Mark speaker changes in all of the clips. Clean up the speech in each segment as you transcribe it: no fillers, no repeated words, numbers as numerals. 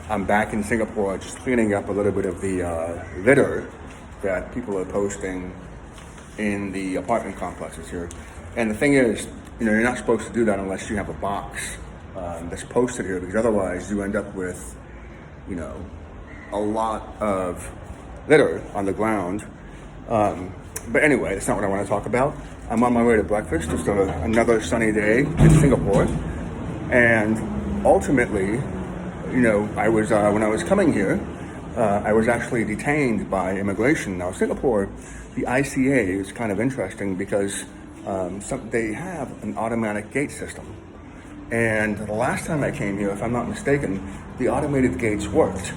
Speaker 1: I'm back in Singapore just cleaning up a little bit of the litter that people are posting in the apartment complexes here. And the thing is, you're not supposed to do that unless you have a box that's posted here, because otherwise you end up with, a lot of litter on the ground. But anyway, that's not what I want to talk about. I'm on my way to breakfast. Just another sunny day in Singapore. And ultimately, I was when I was coming here, I was actually detained by immigration. Now, Singapore, the ICA is kind of interesting because they have an automatic gate system. And the last time I came here, if I'm not mistaken, the automated gates worked.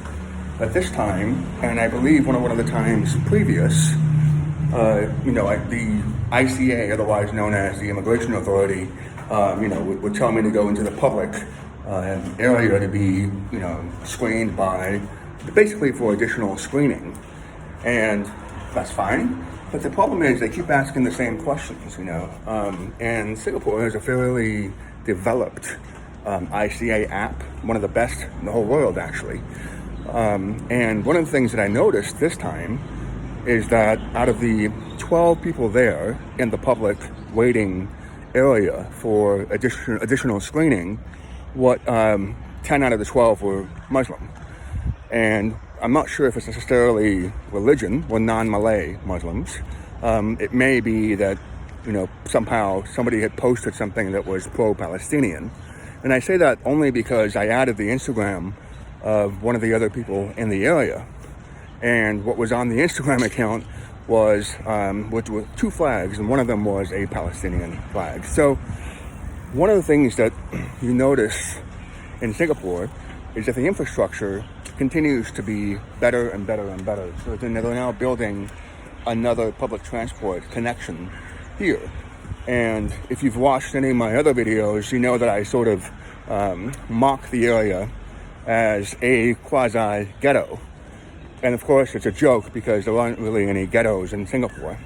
Speaker 1: But this time, and I believe one of the times previous, the ICA, otherwise known as the Immigration Authority, would tell me to go into the public area to be, screened by, basically for additional screening. And that's fine. But the problem is they keep asking the same questions, and Singapore has a fairly developed ICA app, one of the best in the whole world, actually. And one of the things that I noticed this time is that out of the 12 people there in the public waiting area for additional screening, 10 out of the 12 were Muslim. And I'm not sure if it's necessarily religion or non-Malay Muslims. It may be that, somehow somebody had posted something that was pro-Palestinian. And I say that only because I added the Instagram of one of the other people in the area. And what was on the Instagram account was which were two flags, and one of them was a Palestinian flag. So one of the things that you notice in Singapore is that the infrastructure continues to be better and better and better. So they're now building another public transport connection here. And if you've watched any of my other videos, you know that I sort of mock the area as a quasi-ghetto. And of course, it's a joke because there aren't really any ghettos in Singapore.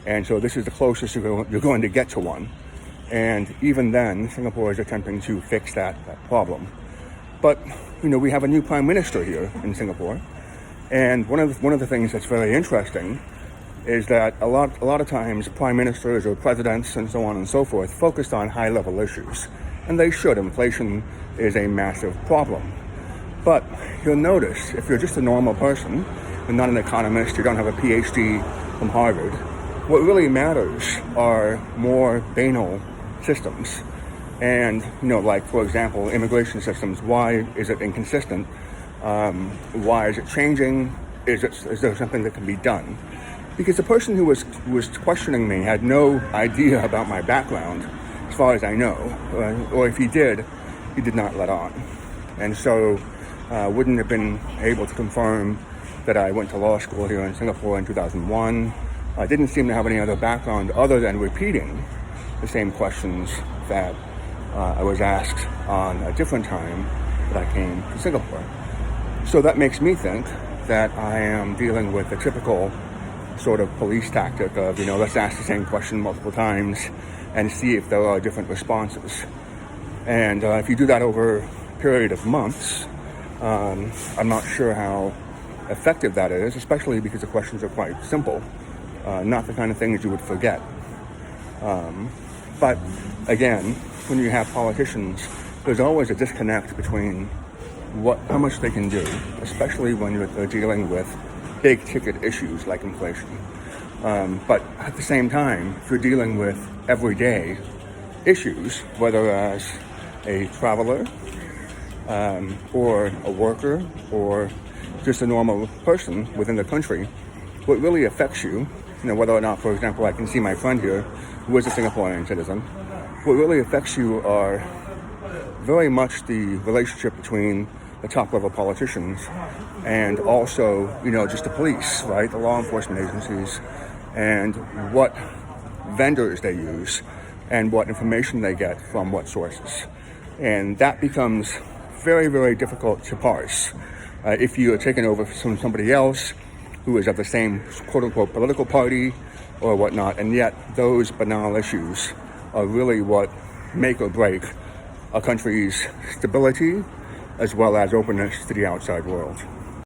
Speaker 1: And so this is the closest you're going to get to one. And even then, Singapore is attempting to fix that problem. But, we have a new prime minister here in Singapore. And one of the things that's very interesting is that a lot of times prime ministers or presidents and so on and so forth focused on high-level issues. And they should. Inflation is a massive problem. But you'll notice, if you're just a normal person, you're not an economist, you don't have a PhD from Harvard, what really matters are more banal systems. And, like, for example, immigration systems. Why is it inconsistent? Why is it changing? Is there something that can be done? Because the person who was questioning me had no idea about my background, as far as I know. Or if he did not let on. And so wouldn't have been able to confirm that I went to law school here in Singapore in 2001. I didn't seem to have any other background other than repeating the same questions that I was asked on a different time that I came to Singapore. So that makes me think that I am dealing with a typical sort of police tactic of, let's ask the same question multiple times and see if there are different responses. And if you do that over a period of months, I'm not sure how effective that is, especially because the questions are quite simple, not the kind of things you would forget. But again, when you have politicians, there's always a disconnect between how much they can do, especially when they're dealing with big ticket issues like inflation. But at the same time, if you're dealing with everyday issues, whether as a traveler, or a worker, or just a normal person within the country, what really affects you, whether or not, for example, I can see my friend here, who is a Singaporean citizen, what really affects you are very much the relationship between the top level politicians and also, just the police, right? The law enforcement agencies, and what vendors they use and what information they get from what sources. And that becomes very, very difficult to parse. If you are taken over from somebody else who is of the same quote-unquote political party or whatnot, and yet those banal issues are really what make or break a country's stability as well as openness to the outside world.